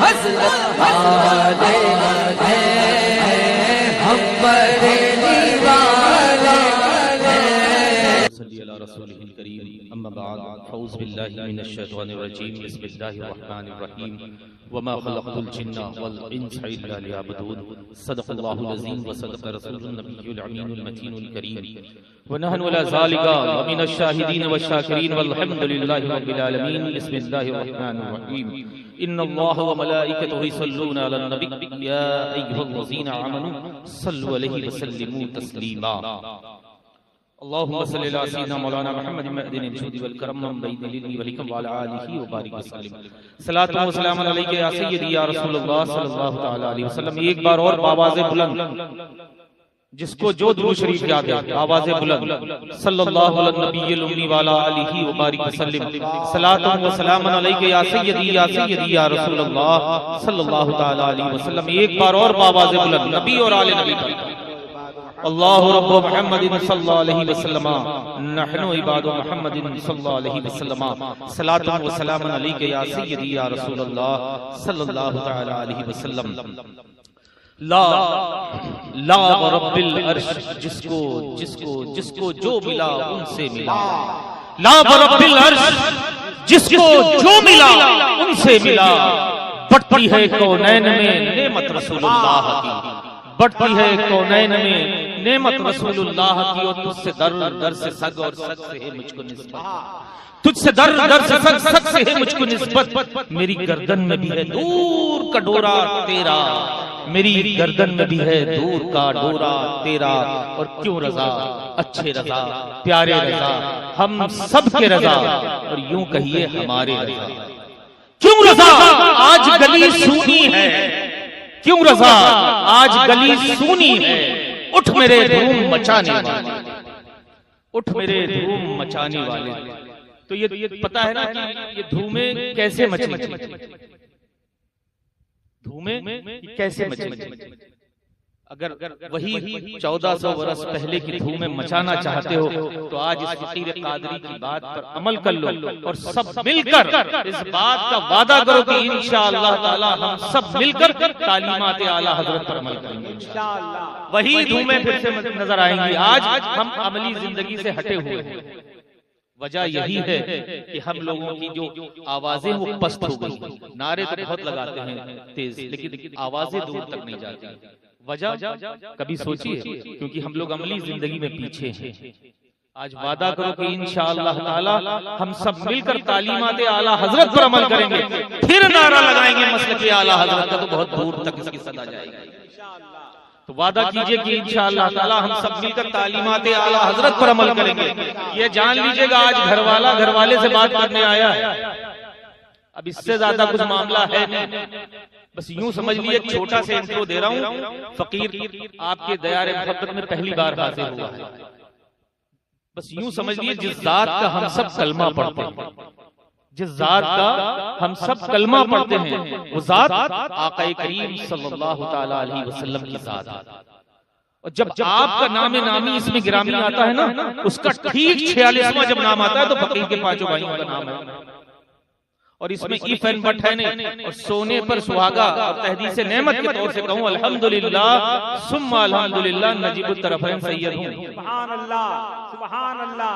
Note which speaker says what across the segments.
Speaker 1: हज़रत वाले हैं, हम बरेली वाले हैं।
Speaker 2: सल्ली अला रसूलिहिल करीम, अम्मा बाद, औज़ु बिल्लाहि मिनश शैतानिर रजीम, बिस्मिल्लाहिर रहमानिर रहीम, वमा खलक़तुल जिन्ना वल इंसा इल्ला लियअबुदून, सदक़ल्लाहुल अज़ीम व सदक़ रसूलुन नबिय्युल अमीनुल मतीनुल करीम, व नहनु अला ज़ालिका मिनश शाहिदीन व शाकिरीन वल्हम्दुलिल्लाहि रब्बिल आलमीन। बिस्मिल्लाहिर रहमानिर रहीम। इन्नल्लाह व मलाइकतहु युसल्लूना अलन नबी या अय्युहल्लज़ीना आमनू सल्लु अलैहि व सल्लिमू तस्लीमा। अल्लाहुम्मा सल्लि अला सय्यिदिना मौलाना मुहम्मद मअदिनिल जुदी वल करम बैन लिल वलिकम व अला आलिहि व बारिक वसल्लम। सलातु व सलाम अलैका या सय्यदी या रसूलुल्लाह सल्लल्लाहु तआला अलैहि वसल्लम। एक बार और आवाज़े बुलंद, जिसको जो दुरूद शरीफ याद है आवाज़े बुलंद, सल्लल्लाहु अला नबिय्यिल उम्मी व अला आलिहि व बारिक वसल्लम। सलातु व सलाम अलैका या सय्यदी या रसूलुल्लाह सल्लल्लाहु तआला अलैहि वसल्लम। एक बार और आवाज़े बुलंद, नबी और आले नबी पर। अल्लाहु रब्बु मुहम्मदिन सल्लल्लाहु अलैहि वसल्लम, नहनु इबादु मुहम्मदिन सल्लल्लाहु अलैहि वसल्लम। सलातु व सलाम अलैका या सय्यदी या रसूलल्लाह सल्लल्लाहु तआला अलैहि वसल्लम। ला ला व रब्बिल अर्श, जिसको जिसको जिसको जो मिला उनसे मिला। ला व रब्बिल अर्श, जिसको जो मिला उनसे मिला। बढ़ती है कौनैन में नेमत रसूलुल्लाह की, बढ़ती है कौनैन में नेमत रसूलुल्लाह की। और तुझसे दर दर से सग और सग से है मुझको निस्बत, तुझसे दर दर से सग सग से है मुझको निस्बत। मेरी गर्दन में भी है दूर का डोरा तेरा, मेरी गर्दन में भी है दूर का डोरा तेरा। और क्यों रजा, अच्छे रजा, प्यारे रजा, हम सब के रजा, और यूं कहिए हमारे रजा। क्यों रजा आज गली सूनी है, क्यों रजा आज गली सूनी है। उठ मेरे धूम मचाने वाले, उठ मेरे धूम मचाने वाले। तो ये पता है ना कि ये धूमें कैसे मची, धूमें कैसे मची। अगर वही 1400 वर्ष पहले की धूमें मचाना चाहते हो तो आज इस फकीर कादरी की बात पर अमल कर लो, और सब मिलकर इस बात का वादा करो कि इंशाअल्लाह ताला हम सब मिलकर तालीमात आला हजरत पर अमल करेंगे इंशाअल्लाह। वही धूमें फिर से नजर आएंगी। आज हम अमली जिंदगी से हटे हुए हैं। वजह यही है कि हम लोगों की जो आवाजें वो पस्त हो गई। नारे तो बहुत लगाते हैं तेज, लेकिन आवाजें दूर तक नहीं जाती। वजह कभी सोचिए, क्योंकि हम लोग अमली जिंदगी में पीछे हैं। आज वादा करो कि इंशाअल्लाह ताला हम सब मिलकर तालीमात आला हजरत पर अमल करेंगे। फिर नारा लगाएंगे मसलक आला हजरत का, तो बहुत दूर तक इसकी सदा जाएगी। तो वादा कीजिए कि इंशाअल्लाह ताला हम सब मिलकर तालीमात आला हजरत पर अमल करेंगे। ये जान लीजिएगा, आज घरवाला घरवाले से बात करने आया है, अब इससे ज्यादा कुछ मामला है नहीं। बस यूं समझ लिए, एक छोटा सा इंट्रो दे रहा हूं। फकीर आपके दयारे मोहब्बत में पहली बार हाजिर हुआ है। बस यूं समझ लिए, जिस जात का हम सब कलमा पढ़ते हैं, जिस जात का हम सब कलमा पढ़ते हैं, वो जात आका करीम सल्लल्लाहु ताला अलैहि वसल्लम की जात है। और जब आपका नाम नामी इसमें गिरामी आता है ना, उसका ठीक 46वां जब नाम आता है तो फकीर के पांचों भाइयों का नाम है। और इसमें इफ एंड बट है नहीं, और सोने पर सुहागा और तहदीस नेमत के तौर से कहूं अल्हम्दुलिल्लाह सुम्मा अल्हम्दुलिल्लाह नजीबुत तरफैन सैयद हूं। सुभान अल्लाह, सुभान अल्लाह।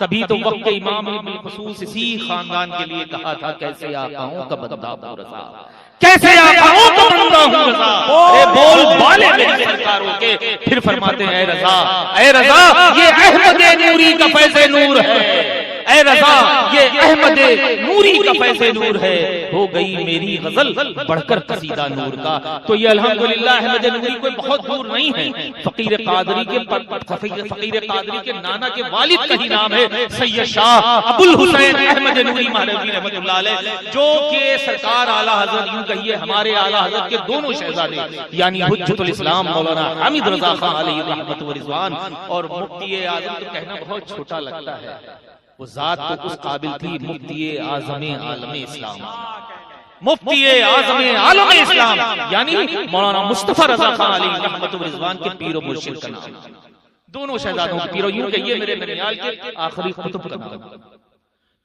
Speaker 2: तभी तो वक्त के इमाम ने बिलखुसूस इसी खानदान के लिए कहा था, कैसे आकाओं का बंदा हूं रज़ा, कैसे आकाओं का बंदा हूं रज़ा। अरे बोल बाले मेरी सरकारों के, फिर फरमाते हैं ए रज़ा, ए रज़ा ये अहमद नूरी का फैज़े नूर है, ऐ रज़ा ये अहमद नूरी का फैज़े नूर है। हो गई मेरी गजल बढ़कर कसीदा नूर का। तो ये अल्हम्दुलिल्लाह अहमद नूरी कोई बहुत दूर नहीं है। फकीर कादरी के नाना के वालिद का ही नाम है सैयद शाह अबुल हुसैन अहमद नूरी महरवी रहमतुल्लाह अलैह, जो कि सरकार आला हजरत, यूं कहिए हमारे आला हजरत के दोनों शहजादे यानी हुज्जतुल इस्लाम मौलाना हामिद रजा खान अलैहि रहमत व रिज़वान और मुफ्ती आज़म, तो कहना बहुत छोटा लगता है, वो जात तो उस काबिल थी, मुफ्ती आज़म आलम इस्लाम, मुफ्ती आज़म आलम इस्लाम यानी मौलाना मुस्तफा रजा खान अलैहि रहमत व रिज़वान के पीरो मुर्शिद का नाम, दोनों शहजादों के पीरो, यूं कहिए मेरे ननियाल के आखिरी कुतुब का नाम।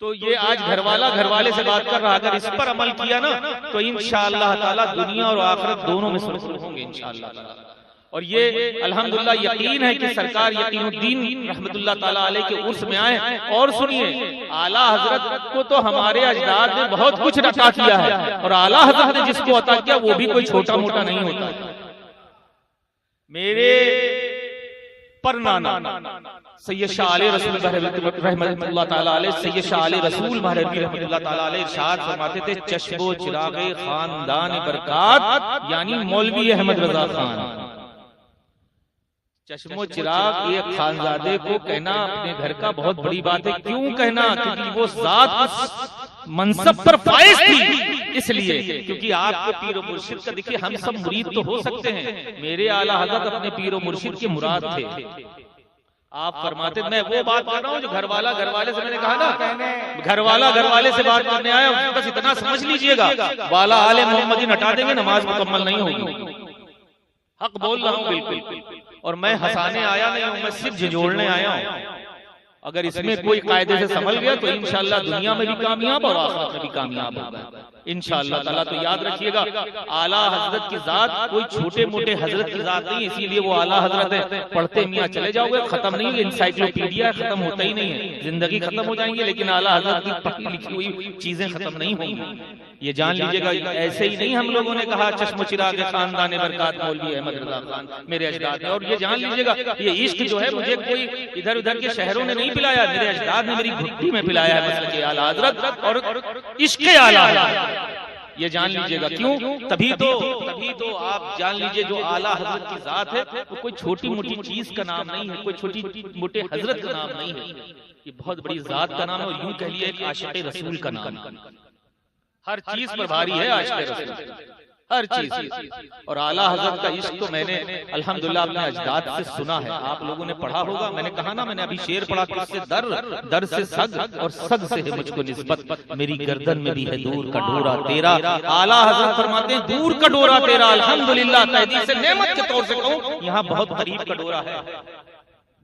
Speaker 2: तो ये आज घरवाले से बात कर रहा, अगर इस पर अमल किया ना तो इंशाअल्लाह ताला दुनिया और आखिरत दोनों में सुरक्षित होंगे इंशाअल्लाह ताला। और ये अल्हम्दुलिल्लाह यकीन है कि सरकार यकीनुद्दीन रहमतुल्लाह ताला अलैह के उर्स में आए। और सुनिए, आला हजरत को तो हमारे अजदाद ने बहुत कुछ अता किया है, और आला हजरत ने जिसको अता किया वो भी कोई छोटा मोटा नहीं होता। मेरे पर नाना सैयद शाह आले रसूल रहमतुल्लाह ताला अलैह, सैयद शाह आले रसूल महरबी रहमतुल्लाह ताला अलैह इरशाद फरमाते थे, चश्मो चिरागे खानदान बरकात, यानी मौलवी अहमद रजा खान। चश्मो चिराग एक खानजादे को कहना अपने घर का बहुत बड़ी बात है। क्यों कहना? क्योंकि वो जात मनसब पर फाइज थी, इसलिए क्योंकि आपके पीर और मुर्शिद का देखिए, हम सब मुरीद तो हो सकते हैं, मेरे आला हज़रत अपने पीर और मुर्शिद के मुराद थे। आप फरमाते, मैं वो बात कर रहा हूँ जो घरवाले से मैंने कहा ना, घरवाले से बात करने आया, बस इतना समझ लीजिएगा, वाला आले मोहम्मदी हटा देंगे नमाज मुकम्मल नहीं होगी। हक बोल रहा हूँ बिल्कुल, और मैं हंसाने आया नहीं हूँ, मैं सिर्फ झिझोड़ने आया हूँ। अगर इसमें कोई कायदे से संभल गया तो इंशाअल्लाह दुनिया में भी कामयाब और आखिरत में भी कामयाब होगा इंशाअल्लाह ताला। तो याद रखिएगा, आला हजरत की जात कोई छोटे मोटे हजरत की जात नहीं, इसीलिए वो आला हजरत है। पढ़ते मियाँ चले जाओगे, खत्म नहीं, इंसाइक्लोपीडिया खत्म होता ही नहीं है, जिंदगी खत्म हो जाएंगे, लेकिन आला हजरत की पढ़ी लिखी हुई चीजें खत्म नहीं होंगी। ये जान लीजिएगा, ऐसे ही नहीं हम लोगों ने कहा चश्म चिराग खानदान बरकात मौलवी अहमद रजा खान मेरे अजदाद ने। और ये जान लीजिएगा, ये इश्क जो है मुझे कोई इधर उधर के शहरों ने नहीं पिलाया, मेरे अजदाद ने मेरी घुट्टी में पिलाया है मसलके आला हजरत और इश्क आला हजरत। ये जान लीजिएगा, क्यों? तभी तो आप जान लीजिए, जो आला हजरत की जात है वो कोई छोटी मोटी चीज का नाम नहीं है, कोई छोटी मोटे हजरत का नाम नहीं है, ये बहुत बड़ी जात का नाम है। और यूं कह लिया एक आशिक़ रसूल का नाम, हर चीज पर भारी है आशिक़ रसूल, हर चीज। और आला हजरत का इश्क तो मैंने अल्हम्दुलिल्लाह अपने अजदाद से सुना है, आप लोगों ने पढ़ा होगा। मैंने कहा ना, मैंने अभी शेर पढ़ा कि इससे दर से सग और सग से है मुझको निस्बत, मेरी गर्दन में भी है दूर का डोरा तेरा। आला हजरत फरमाते हैं, दूर का डोरा तेरा, अल्हम्दुलिल्लाह तहदीद से नेमत के तौर से कहूं, यहाँ बहुत करीब का डोरा है,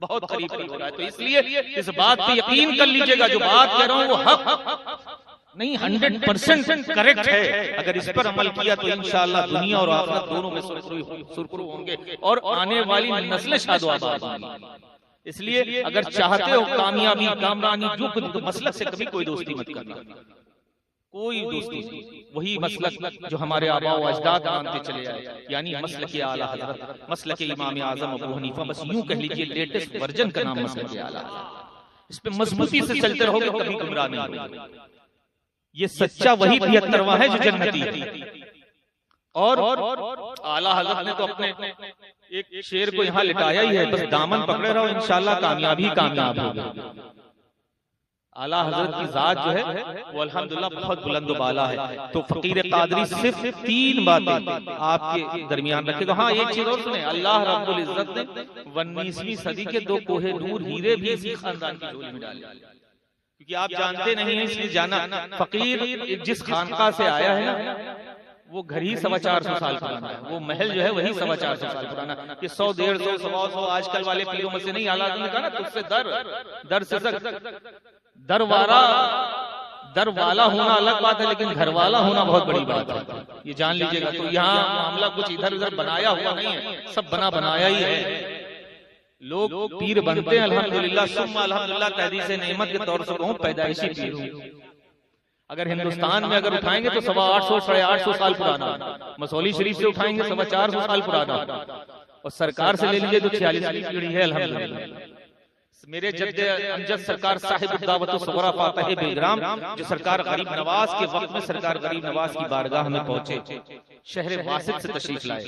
Speaker 2: बहुत करीब का डोरा है। तो इसलिए इस बात पे यकीन कर लीजिएगा, जो बात कह रहा हूँ वो हक नहीं 100% करेक्ट है। अगर इस पर अमल किया तो इंशाअल्लाह दुनिया और आखिरत दोनों में सुरखरू होंगे और आने वाली नस्लें शादो-आबाद होंगी। इसलिए अगर चाहते हो कामयाबी, कामरानी, जो मसलक से कभी कोई दोस्ती मत करना, कोई दोस्ती, वही मसलक जो हमारे आबा व अजदाद मानते चले आए, यानी मसलक आला हजरत, मसलक इमाम आजम अबू हनीफा, बस यूं कह लीजिए लेटेस्ट वर्जन का नाम मसलक आला। इस पे मजबूती से चलते रहोगे, कभी गुमराह नहीं होगे। ये सच्चा वही 73वां है जो जन्नती है। और आला हजरत ने तो अपने एक शेर को यहाँ लिटाया ही है, बस दामन पकड़े रहो, इंशाअल्लाह कामयाब होगा। आला हजरत की जात जो है वो अल्हम्दुलिल्लाह बहुत बुलंद बाला है। तो फकीर कादरी सिर्फ 3 बातें आपके दरमियान रखेगा। हाँ, एक चीज और सुने, अल्लाह रब्बुल इज्जत ने 19वीं सदी के 2 कोहे नूर हीरे भी इसी खानदान की झोली में डाले, क्योंकि आप जानते नहीं हैं इसलिए जाना। फकीर जिस खानका से आया है ना, वो घर ही 450 साल पुराना है, वो महल जो है वही 450 साल पुराना। ये 100, 150, 100 आजकल वाले पीरों में से नहीं। आला ने कहा ना, तुझसे दर से दर वाला होना अलग बात है, लेकिन घर वाला होना बहुत बड़ी बात है, ये जान लीजिएगा। तो यहाँ मामला कुछ इधर उधर बनाया हुआ नहीं है, सब बनाया ही है। लोग पीर बनते हैं अल्हम्दुलिल्लाह, सुम्मा अल्हम्दुलिल्लाह, तहदीद से नेमत के तौर से कहूं, पैदाइशी पीर हूं। अगर हिंदुस्तान में अगर उठाएंगे तो 850, 850 साल पुराना, मसौली शरीफ से उठाएंगे 450 साल पुराना, और सरकार से ले लीजिए तो 46वीं पीढ़ी है अल्हम्दुलिल्लाह। मेरे जद्दे अमजद सरकार साहिब दावत सुगरा फातह बेलग्राम, जो सरकार गरीब नवाज के वक्त में सरकार गरीब नवाज की बारगाह में पहुंचे, शहर वासित से तशरीफ लाए।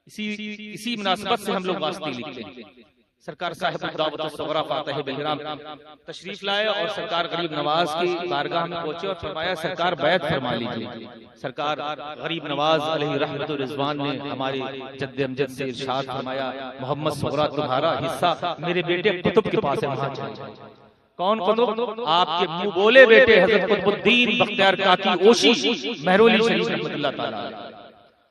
Speaker 2: इसी मुनासबत से हम लोग वास्ते लिखते हैं। सरकार साहिब दावत सुगरा फातह बेलग्राम तशरीफ लाए और सरकार गरीब नवाज की बारगाह में पहुंचे और फरमाया, सरकार बैत फरमा लीजिए। सरकार गरीब नवाज अलैहि रहमतुर रिजवान ने हमारे जद्दे अमजद से इरशाद फरमाया, मोहम्मद सुगरा तुम्हारा हिस्सा मेरे बेटे कुतुब के पास है, वहां जाइए। कौन कुतुब? आपके मुंह बोले बेटे हजरत कुतुबुद्दीन बख्तियार काकी ओशी महरोली शरीफ रहमतुल्लाह ताला।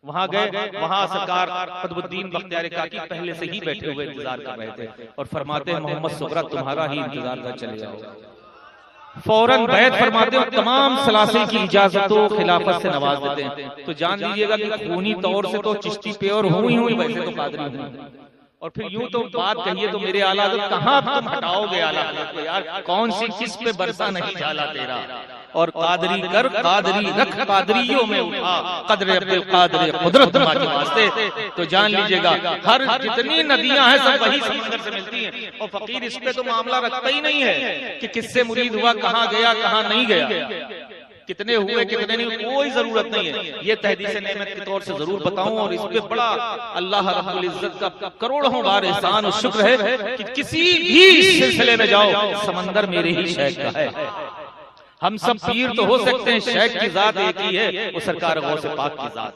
Speaker 2: वहां गए, वहां सरकार कुतुबुद्दीन बख्तियार काकी पहले से ही बैठे हुए इंतजार कर रहे थे और फरमाते हैं, मोहम्मद सुगरा तुम्हारा ही इंतजार कर चले जाओ। फौरन बैत फरमाते हैं और तमाम सलासिल की इजाजतों खिलाफत से नवाज देते हैं। तो जान लीजिएगा कि खूनी तौर से तो चिश्ती प्योर हुई वैसे तो कादरी हुई। और फिर यूं तो बात कहिए तो मेरे आला हज़रत कहाँ तुम हटाओगे आला हज़रत को यार, कौन सी किस पे बरसा नहीं जाला तेरा। और कादरी कर कादरी रख कादरियों में उठा कदर अब्दुल कादिर कुदरत तुम्हारे वास्ते। तो जान लीजिएगा हर जितनी नदियां हैं सब वही समंदर से मिलती हैं। और फकीर इस पे तो मामला रखता ही नहीं है कि किससे मुरीद हुआ, कहाँ गया कहाँ नहीं गया, कितने हुए कितने नहीं, कोई जरूरत नहीं है। ये तहदीस नेमत के तौर से जरूर बताऊं। और इस पे बड़ा अल्लाह रब्बुल इज्जत का करोड़ों बार एहसान और शुक्र है कि किसी भी सिलसिले में जाओ समंदर मेरे ही शेख का है। हम सब पीर तो हो सकते हैं, शेख की जात एक ही है, वो सरकार गौस पाक की जात।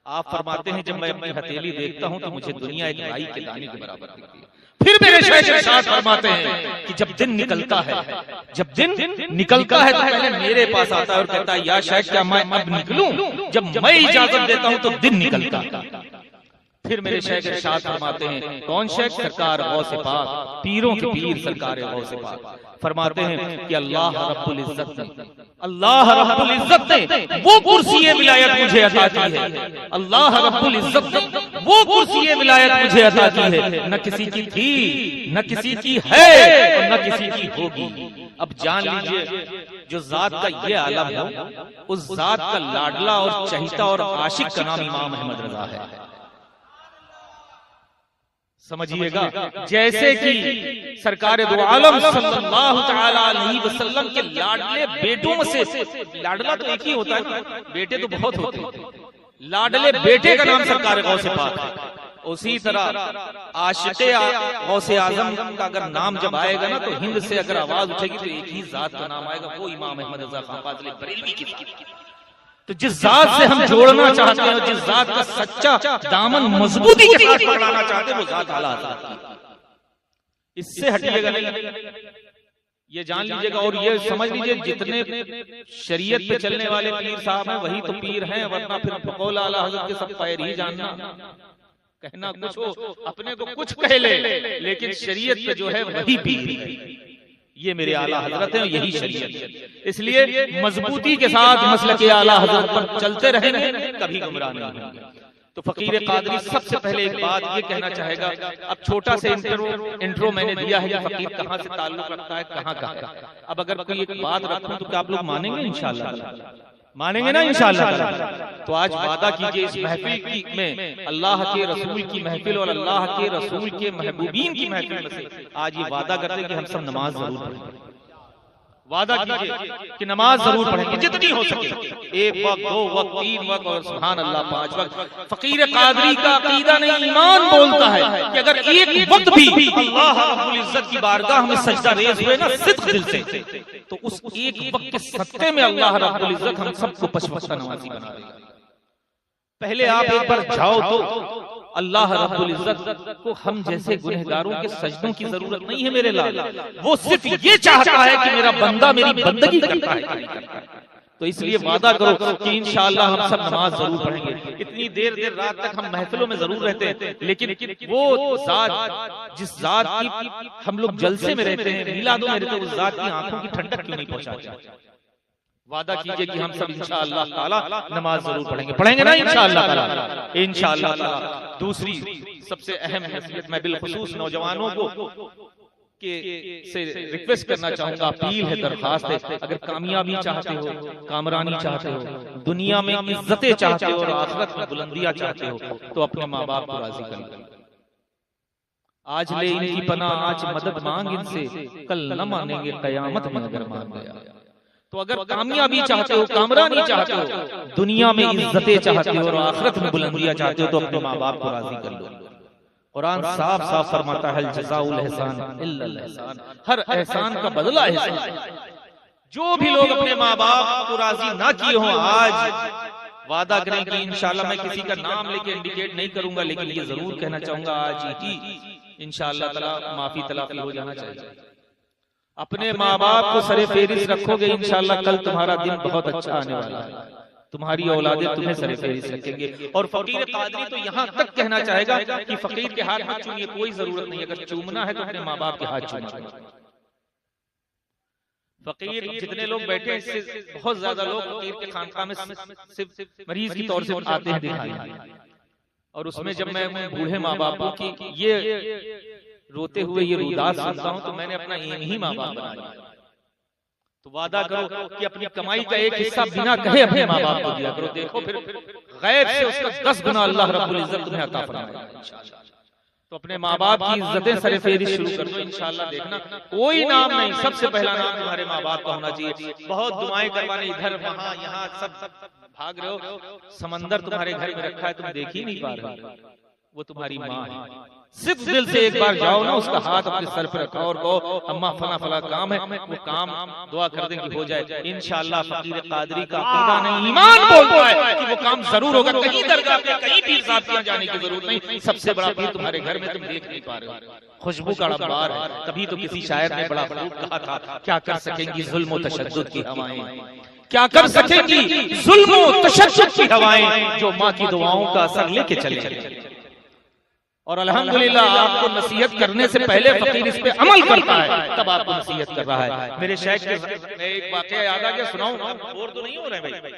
Speaker 2: आप फरमाते हैं जब मैं अपनी हथेली देखता हूं तो मुझे दुनिया एक राई के दाने के बराबर दिखती है। फिर मेरे शेख इरशाद फरमाते हैं कि जब दिन निकलता है, जब दिन निकलता है तो पहले मेरे पास आता है और कहता है या शेख क्या मैं अब निकलूं? जब मैं इजाजत देता हूं तो दिन निकलता। फिर मेरे शेख इरशाद फरमाते हैं, कौन शेख? सरकार गौस पाक, पीरों के पीर सरकार गौस पाक। फरमाते हैं कि अल्लाह रब्बुल इज्जत ने वो कुर्सी विलायत मुझे अता की है। अल्लाह रब्बुल इज्जत ने वो कुर्सी विलायत मुझे अता की है। न किसी की थी, न किसी की है और न किसी की होगी। अब जान लीजिए जो जात का ये आलम हो, उस जात का लाडला और चहिता और आशिक का नाम इमाम अहमद रजा है। समझिएगा जैसे कि सरकार दो आलम सल्लल्लाहु तआला अलैहि वसल्लम के लाडले बेटों में से, लाडला तो एक ही होता है, बेटे तो बहुत होते हैं, लाडले बेटे का नाम सरकार गौस पाक है। उसी तरह आशिक़े गौसे आजम का अगर नाम जब आएगा ना तो हिंद से अगर आवाज उठेगी तो एक ही जात का नाम आएगा, वो इमाम अहमद रज़ा खान फाज़िल बरेलवी की। तो जिस जात से हम जोड़ना चाहते हैं, जिस जात का सच्चा दामन मजबूती के साथ पकड़ाना चाहते हैं, वो जात आला हज़रत, इससे हटिएगा नहीं, ये जान लीजिएगा। और ये समझ लीजिए जितने शरीयत पे चलने वाले पीर साहब हैं वही तो पीर हैं, वरना फिर बकौल आला हज़रत के सब पैर ही जानना, कहना कुछ हो अपने को कुछ कह ले, लेकिन शरीयत पे जो है वही पीर है। ये मेरे आला हजरत हैं, यही शरीयत है। इसलिए मजबूती के साथ मसलके आला हजरत पर चलते रहेंगे, कभी गुमराह नहीं होंगे। तो फकीर कादरी सबसे पहले एक बात ये कहना चाहेगा। अब छोटा से इंट्रो मैंने दिया है कि फकीर कहाँ से ताल्लुक रखता है, कहाँ कहाँ। अब अगर कोई एक बात रखूं तो क्या आप लोग मानेंगे? इंशाअल्लाह मानेंगे ना इंशाअल्लाह। तो आज वादा कीजिए इस महफिल में, अल्लाह के रसूल की महफिल और अल्लाह के रसूल के महबूबीन की महफिल में से आज ये वादा करते हैं कि हम सब नमाज जरूर पढ़ेंगे। वादा कीजिए कि नमाज जरूर पढ़ेंगे जितनी हो सके, एक वक्त, दो वक्त, तीन वक्त और सुभान अल्लाह 5 वक्त। फकीर कादरी का अकीदा नहीं, ईमान बोलता है कि अगर एक वक्त भी अल्लाह रब्बुल इज्जत की बारगाह में सजदा रेज़ हुए ना सिद्क़ दिल से, तो उस एक वक्त के सदक़े में अल्लाह रब्बुल इज्जत हम सबको 5 वक्त का नमाज़ी बना देगा। पहले आप एक बार जाओ तो अल्लाह रब्बुल इज्जत को हम जैसे गुनहगारों के सजदों की जरूरत नहीं है मेरे लाल, वो सिर्फ ये चाहता है कि मेरा बंदा मेरी बंदगी करता है। तो इसलिए वादा करो कि इंशाअल्लाह हम सब नमाज जरूर पढ़ेंगे। इतनी देर रात तक हम महफिलों में जरूर रहते हैं, लेकिन वो जात जिस जात की हम लोग जलसे में रहते हैं, मिलादों में रहते हैं, उस जात की आंखों की ठंडक क्यों नहीं पहुंचाते? वादा कीजिए कि हम सब इंशाअल्लाह ताला नमाज जरूर पढ़ेंगे ना इंशाअल्लाह ताला, इंशाअल्लाह ताला। दूसरी सबसे अहम हैसियत मैं बिलखुसूस नौजवानों को से रिक्वेस्ट करना चाहूंगा, अपील है, दरखास्त है, अगर कामयाबी चाहते हो, कामरानी चाहते हो, दुनिया में इज्जतें चाहते हो और आखिरत में बुलंदियां चाहते हो, तो अपने माँ बाप को राजी करिए। आज ले इनकी पनाह, आज मदद मांग इनसे, कल न मानेंगे कयामत में अगर मान गया। तो अगर कामयाबी चाहते हो, कामरानी चाहते हो, दुनिया में इज्जतें चाहते हो और आखिरत में बुलंदियां चाहते हो, तो अपने माँ बाप को राजी कर लो। कुरान साफ साफ फरमाता है जज़ाउल एहसान इल्लल एहसान, हर एहसान का बदला एहसान। जो भी लोग अपने माँ बाप को राजी ना किए हों, आज वादा करें कि इंशाअल्लाह मैं किसी का नाम लेके इंडिकेट नहीं करूंगा, लेकिन ये जरूर कहना चाहूंगा आज ही इंशाअल्लाह ताला माफी तलाफी हो जाना चाहिए। अपने माँ बाप को सरे फेरिस रखोगे, इंशाअल्लाह कल तुम्हारा दिन बहुत अच्छा आने वाला है, तुम्हारी औलादे तुम्हें सरे फेरिस रखेंगे। और फकीर कादरी तो यहाँ तक कहना चाहेगा कि फकीर के हाथ मत चूमिए, कोई जरूरत नहीं, अगर चूमना है तो अपने माँ बाप के हाथ चूमिए। फकीर जितने लोग बैठे हैं इससे बहुत ज्यादा लोग फकीर के खानका में सिर्फ मरीज के तौर से आते हैं दिखाने। और उसमें जब मैं बूढ़े माँ बापों की ये रोते हुए ये रुदास सुनता हूँ तो मैंने अपना ही माँ बाप बना लिया। तो वादा करो कि अपनी कमाई का एक हिस्सा बिना कहे अपने माँ बाप को दिया करो। देखो फिर गैब से उसका 10 गुना अल्लाह रब्बुल इज्जत तुम्हें अता फरमाएगा। तो अपने माँ बाप की इज्जतें सरफेरी शुरू कर दो इंशाल्लाह। देखना कोई नाम नहीं, सबसे पहला नाम तुम्हारे माँ बाप का होना चाहिए। बहुत दुआएं करवाने इधर वहां यहाँ सब भाग रहे हो, समंदर तुम्हारे घर में रखा है तुम देख ही नहीं पा रहे, वो तुम्हारी माँ है। सिर्फ दिल से एक बार जाओ ना, उसका हाथ अपने सर पर रखो और कहो अम्मा फला फला काम है, वो काम दुआ कर दें कि हो जाए इंशाल्लाह। फकीर कादरी का अकीदा नहीं ईमान बोलता है कि वो काम जरूर होगा। कहीं दरगाह पे कहीं पीर साहब के जाने की जरूरत नहीं, सबसे बड़ा पीर तुम्हारे घर में तुम देख नहीं पा रहे हो, खुशबू का अंबार है। तभी तो किसी शायर ने बड़ा खूब कहा था, क्या कर सकेंगी जुल्म व तशद्दुद की हवाएं, क्या कर सकेंगी जुल्म व तशद्दुद की हवाएं, जो माँ की दुआओं का असर लेके चले। और अल्हम्दुलिल्लाह आपको नसीहत करने से पहले फकीर इस पे अमल करता है, तब आपको नसीहत कर रहा है। मेरे शेख के एक वाकया याद आ गया, सुनाऊं? बोर तो नहीं हो रहे भाई?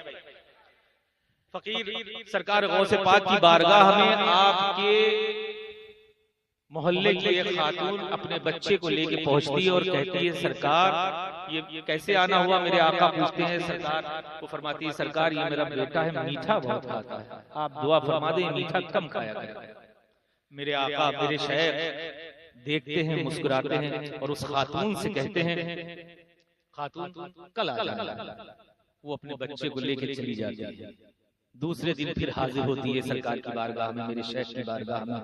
Speaker 2: फकीर सरकार गौसे पाक की बारगाह में आपके मोहल्ले की एक खातून अपने बच्चे को लेके पहुंचती है और कहती है सरकार ये कैसे आना हुआ? मेरे आका पूछते हैं सरकार को, फरमाती है सरकार ये मेरा बेटा है, मीठा बहुत खाता है, आप दुआ फरमा दें मीठा कम खाया करें। मेरे आका मेरे शेख देखते हैं, मुस्कुराते हैं और उस खातून से कहते हैं खातून कल आ जाना। वो अपने बच्चे को लेकर चली जाती है। दूसरे दिन फिर हाजिर होती है सरकार की बारगाह में, मेरे शेख की बारगाह में,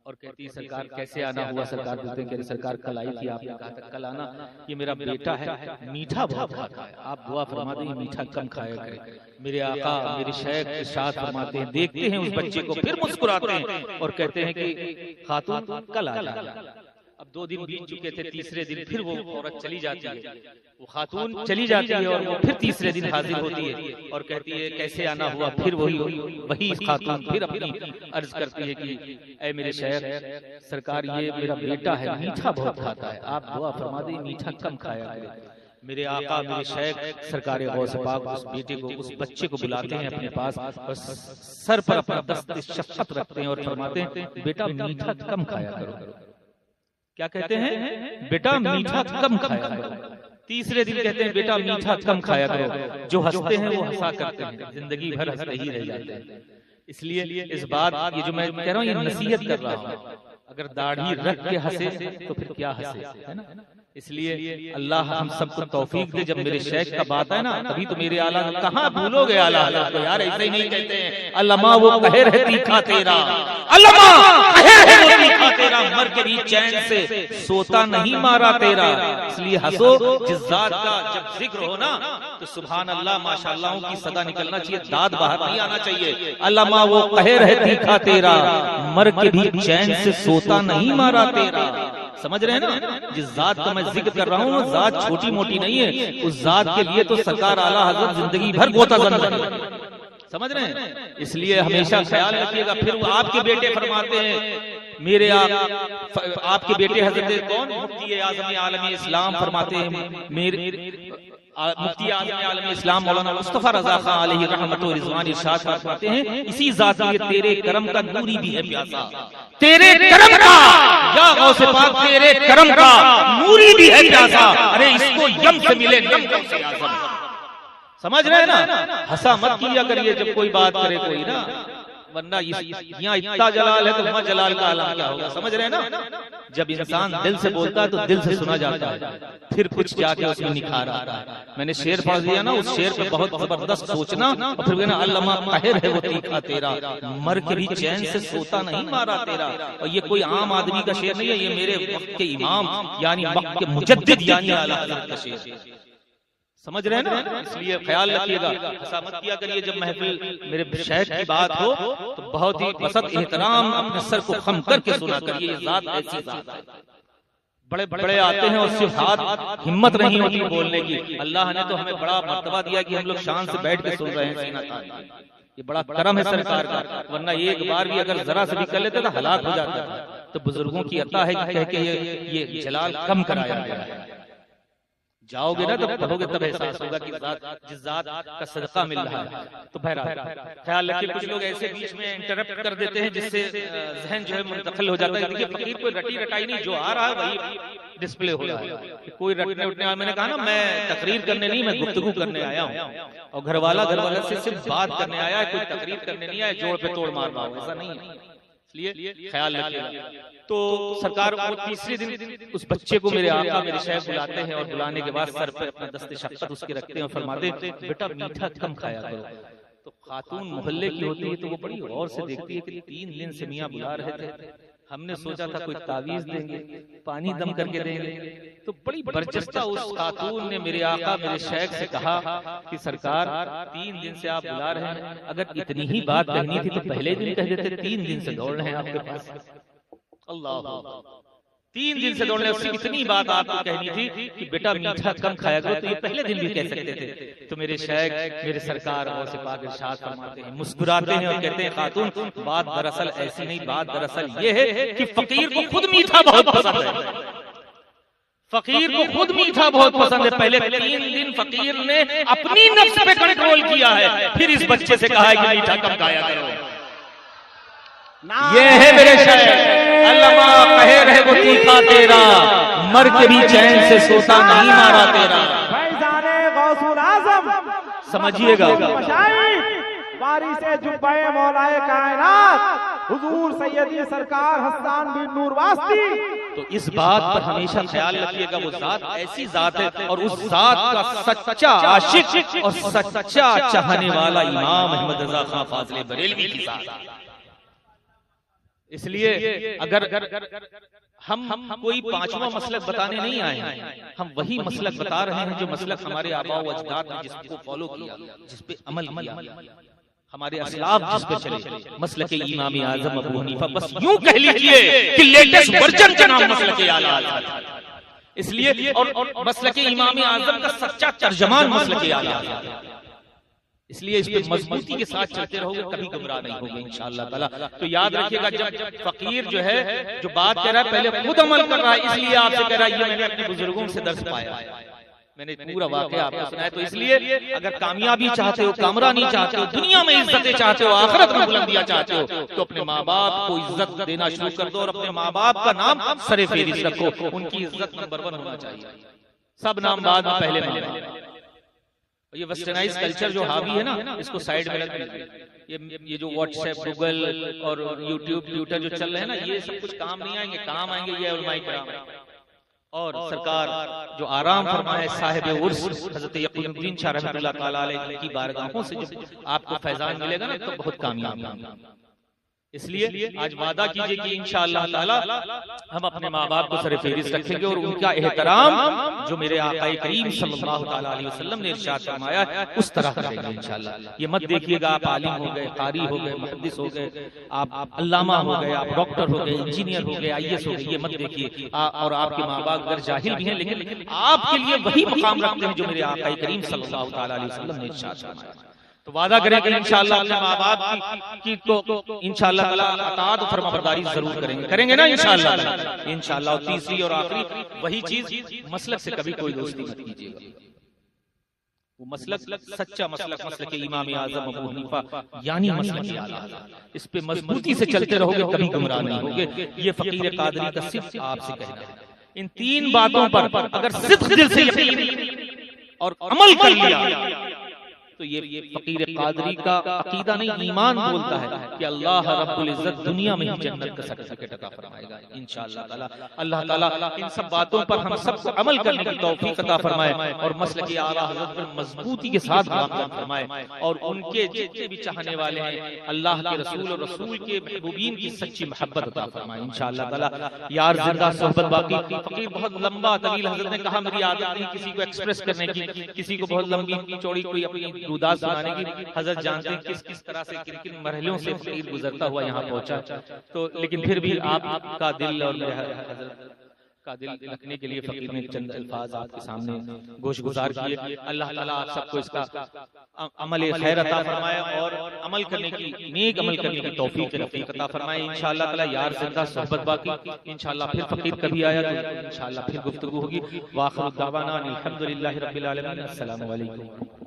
Speaker 2: और कहती है सरकार कैसे आना हुआ? सरकार बोलते हैं कि सरकार कल आई थी, आपने कहा था कल आना, ये मेरा बेटा है मीठा बहुत खाता है, आप दुआ फरमा दें मीठा कम खाया करें। मेरे आका मेरे शेख इरशाद फरमाते हैं, देखते हैं उस बच्चे को, फिर मुस्कुराते हैं और कहते हैं कि खातून कल आ जाना। अब 2 दिन बीत चुके थे, तीसरे दिन फिर वो औरत चली जाती है, वो खातून चली जाती है और वो फिर तीसरे दिन हाजिर होती है और कहती है कैसे आना हुआ? फिर वही खातून फिर अपनी अर्ज करती है कि ऐ मेरे शेख सरकार ये मेरा बेटा है, मीठा बहुत खाता है, आप दुआ फरमा दें मीठा कम खाया करें। मेरे आका मेरे शेख सरकार गौस पाक उस बेटे को, उस बच्चे को बुलाते हैं अपने पास और सर पर अपना दस्त शफकत रखते हैं और फरमाते हैं बेटा मीठा कम खाया करो। क्या कहते हैं? बेटा मीठा कम खाया करो। तीसरे दिन कहते हैं बेटा मीठा कम खाया करो। जो हंसते हैं वो हंसा करते हैं, जिंदगी भर हंसते ही रह जाते हैं। इसलिए इस बात ये जो मैं कह रहा हूँ ये नसीहत कर रहा हूँ, अगर दाढ़ी रख के हंसे तो फिर क्या हंसे, है ना? इसलिए अल्लाह हम सबको तौफीक दे। जब मेरे शेख का बात है ना, तभी तो मेरे आला कहाँ भूलोगे आला हज़रत को यार, ऐसे ही नहीं कहते हैं अल्लामा वो कहर है तीखा तेरा, अल्लामा कहर है वो तीखा तेरा, मर के भी चैन से सोता नहीं मारा तेरा। इसलिए हंसो जिस जात का जब जिक्र हो ना तो सुभान अल्लाह माशाअल्लाह की सदा निकलना चाहिए, दाद बाहर नहीं आना चाहिए। अल्लामा वो कहर है तीखा तेरा, मर के भी चैन से सोता नहीं मारा तेरा। समझ रहे हैं ना? जिस जात का मैं जिक्र कर रहा हूँ जात छोटी मोटी नहीं है, उस जात के लिए तो सरकार आला हजरत जिंदगी भर गोताजन रहे। समझ रहे हैं? इसलिए हमेशा ख्याल रखिएगा। फिर वो आपके बेटे फरमाते हैं मेरे आपके बेटे हजरत कौन मुफ्ती आज़म आलम इस्लाम फरमाते हैं, मेरे मुफ्ती आज़म इस्लाम मौलाना मुस्तफा रजा खान अलैहि रहमत व रिज़वान इरशाद फरमाते हैं इसी जात के तेरे करम का नूरी भी है प्यासा, तेरे करम का या गौसे पाक तेरे करम का नूरी भी है प्यासा। अरे इसको यम से मिले नम से आज़म। समझ रहे हैं ना? हंसा मत किया करिए जब कोई बात करे कोई ना, वरना यहाँ इतना जलाल है तो वहाँ जलाल का आलम क्या होगा। समझ रहे हैं ना? जब इंसान दिल से बोलता है तो दिल से सुना जाता है, फिर कुछ जाके उसमें निखार आता है। मैंने शेर पढ़ दिया ना, उस शेर पे बहुत जबरदस्त सोचना और फिर कहना अल्लामा कहर है वो तीखा तेरा, मर के भी चैन से सोता नहीं मारा तेरा। और ये कोई आम आदमी का शेर नहीं है, ये मेरे वक्त के इमाम यानी वक्त के मुजद्दिद यानी आला हज़रत का शेर। समझ रहे हैं ना? इसलिए ख्याल रखिएगा, ऐसा मत किया करिए जब महफिल मेरे शेख की बात हो तो बहुत ही बसत एहतराम अपने सर को खम करके सुना करिए। ये जात ऐसी जात है, बड़े बड़े आते हैं और सिर्फ हाथ हिम्मत नहीं होती बोलने की। अल्लाह ने तो हमें बड़ा मर्तबा दिया कि हम लोग शान से बैठ के सुन रहे हैं सीना तान। ये बड़ा करम है सरकार का, वरना एक बार भी अगर जरा से भी कर लेते तो हलाक हो जाता है। तो बुजुर्गों की अता है कि कह के ये जलाल कम कराया गया है। जाओगे ना तब पढ़ोगे, तब एहसास होगा कि जिस जात का सदका मिल रहा है। तो बहरहाल ख्याल रखिए, कुछ लोग ऐसे बीच में इंटरप्ट कर देते हैं जिससे जहन जो है मुंतकिल हो जाता है। देखिए फकीर कोई रटी रटाई नहीं, जो आ रहा है वही डिस्प्ले हो रहा है। कोई रटने उठने, मैंने कहा ना मैं तकरीर करने नहीं, मैं गुफ्तगू करने आया हूँ। और घर वाला से सिर्फ बात करने आया है, कोई तकरीर करने नहीं आया जोड़ पे तोड़ मार रहा हूँ, ऐसा नहीं है। इसलिए ख्याल रखिएगा। तो सरकार वो तीसरे दिन उस बच्चे को मेरे आका मेरे शेख बुलाते हैं और बुलाने के बाद सर पे अपना दस्ते शक्कत उसके रखते हैं और फरमाते हैं बेटा मीठा कम खाया करो। तो खातून मोहल्ले की होती है तो वो बड़ी गौर से देखती है कि 3 दिन से मियाँ बुला रहे थे, हमने सोचा था कोई तावीज देंगे, पानी दम करके देंगे। तो बड़ी बर्जस्ता उस खातून ने मेरे आका मेरे शेख से कहा कि सरकार 3 दिन से आप बुला रहे हैं, अगर इतनी ही बात कहनी थी तो पहले दिन कह देते, 3 दिन से दौड़ रहे हैं आपके पास। अल्लाह, 3 दिन से दौड़ने से इतनी बात आपको कहनी थी कि बेटा मीठा कम खाया करो, तो ये पहले दिन भी कह सकते थे। तो मेरे शेख मेरे सरकार और से पाक इरशाद फरमाते हैं, मुस्कुराते हैं और कहते हैं खातून बात दरअसल ऐसी नहीं, बात दरअसल ये है कि फकीर को खुद मीठा बहुत पसंद है। फकीर को खुद मीठा बहुत पसंद है। पहले 3 दिन फकीर ने अपनी नफ्स पे कंट्रोल किया है, फिर इस बच्चे से कहा है कि मीठा कम खाया करो। ये है मेरे शेख, अल्लामा कहे रहे वो तीखा तेरा, मर के भी चैन से सोता नहीं मारा तेरा।
Speaker 3: गौसुल आज़म
Speaker 2: समझिएगा,
Speaker 3: वारिसे जुब्बे मौलाए कायनात हुजूर सैयदी सरकार हसन बिन नूर वास्ती।
Speaker 2: तो इस बात पर हमेशा ख्याल रखिएगा, वो जात ऐसी जात है और उस जात का सच्चा आशिक और सच्चा चाहने वाला इमाम अहमद रज़ा खां फाज़िले बरेलवी की जात। इसलिए अगर हम कोई 5वां मसलक बताने नहीं आए हैं, हम वही मसलक बता रहे हैं जो मसलक हमारे आबा व अजदाद ने जिसको फॉलो किया, जिस पे अमल किया, हमारे असलाफ जिस पे चले, मसलक इमाम आजम अबू हनीफा, बस यूं कह लीजिए कि लेटेस्ट वर्जन का नाम मसलक आला है। इसलिए और मसलक इमाम आजम का सच्चा तर्जमान मसलक आला है। इसलिए इस पे मजबूती के साथ चलते रहोगे, कभी गुमराह नहीं होगे इंशाअल्लाह ताला। तो याद रखिएगा, जब फकीर जो है जो बात कह रहा है पहले खुद अमल कर रहा है, इसलिए आपसे कह रहा है ये मैंने अपने बुजुर्गों से दर्स पाया, मैंने पूरा वाकया आपको सुनाया। तो इसलिए अगर कामयाबी चाहते हो, कामरानी चाहते हो, दुनिया में इज्जतें चाहते हो, आखिरत में बुलंदियां चाहते हो, तो अपने माँ बाप को इज्जत देना शुरू कर दो और अपने माँ बाप का नाम सरे फेरिस्त रखो। उनकी इज्जत नंबर 1 होना चाहिए, सब नाम बाद में पहले माँ। ये वेस्टर्नाइज कल्चर जो हावी है ना, इसको साइड में रख दीजिए। ये जो व्हाट्सएप, गूगल और यूट्यूब, ट्विटर जो चल रहे हैं ना, ये सब कुछ काम नहीं आएंगे, काम आएंगे ये उलमाए किराम। और सरकार जो आराम फरमाए साहिब उर्स हजरत यकीनुद्दीन शाह रहमतुल्लाह तआला अलैह की बारगाहों से जब आपको फैजान मिलेगा ना, तो बहुत कामयाब होंगे। इसलिए आज वादा कीजिए कि इंशाअल्लाह ताला हम अपने माँ बाप को सर फेरिस्त रखेंगे और उनका एहतराम जो मेरे आका करीम सल्लल्लाहु ताला अलैहि वसल्लम ने इरशाद फरमाया है उस तरह करेंगे इंशाअल्लाह। ये मत देखिएगा आप आलिम हो गए, कारी हो गए, मुहद्दिस हो गए, आप अल्लामा हो गए, आप डॉक्टर हो गए, इंजीनियर हो गए, IAS हो गए, ये मत देखिए। और आपके माँ बाप अगर जाहिल भी हैं लेकिन आपके लिए वही मकाम रखते हैं जो मेरे आका करीम सल्लल्लाहु ताला अलैहि वसल्लम ने इरशाद फरमाया। तो वादा करेंगे इंशाअल्लाह अपने माँ बाप की तो इंशाअल्लाह ताला अताअत और फरमाबरदारी जरूर करेंगे ना इंशाअल्लाह। इंशाअल्लाह। तीसरी और आखिरी वही चीज, मसलक से कभी कोई दोस्ती मत कीजिएगा। वो मसलक सच्चा मसलक, मसलक इमाम आजम अबू हनीफा यानी मसलक आला, इस पे मजबूती से चलते रहोगे, कभी गुमराह नहीं होगे। ये फकीर कादरी का सिर्फ आपसे कहना है। इन 3 बातों पर अगर सिर्फ दिल से यकीन और अमल कर लिया तो ये फकीर कादरी का अकीदा नहीं, ईमान बोलता है कि अल्लाह रब्बुल इज्जत दुनिया में ही जन्नत का सर्टिफिकेट अता फरमाएगा इंशाअल्लाह ताला। अल्लाह ताला इन सब बातों पर हम सबको अमल करने की तौफीक अता फरमाए और मसलक आला हज़रत पर मजबूती के साथ काम फरमाए और उनके जितने भी चाहने वाले हैं अल्लाह के रसूल और रसूल के महबूबीन की सच्ची मोहब्बत अता फरमाए इंशाअल्लाह ताला। यार जिंदा सोहबत बाकी। फकीर बहुत लंबा तवील, हज़रत ने कहा मेरी आदत नहीं किसी को एक्सप्रेस करने की, किसी को बहुत लंबी चौड़ी कोई अपनी रुदास सुनाने की। हजरत जानते हैं किस किस तरह से किन किन मरहलों से फकीर गुजरता हुआ यहाँ पहुंचा। तो लेकिन फिर भी आपका दिल और का दिल रखने के लिए फकीर ने चंद अल्फाज आपके सामने गोश गुजार किए। अल्लाह ताला आप सबको इसका अमल खैर अता फरमाए और अमल करने की, नेक अमल करने की तौफीक रफीक अता फरमाए। इंशाअल्लाह ताला यार जिंदा सोहबत बाकी, इंशाअल्लाह फिर फकीर कभी आया तो इंशाअल्लाह फिर गुफ्तगू होगी। व आखिर दावाना अनिल हम्दुलिल्लाहि रब्बिल आलमीन। अस्सलामु अलैकुम।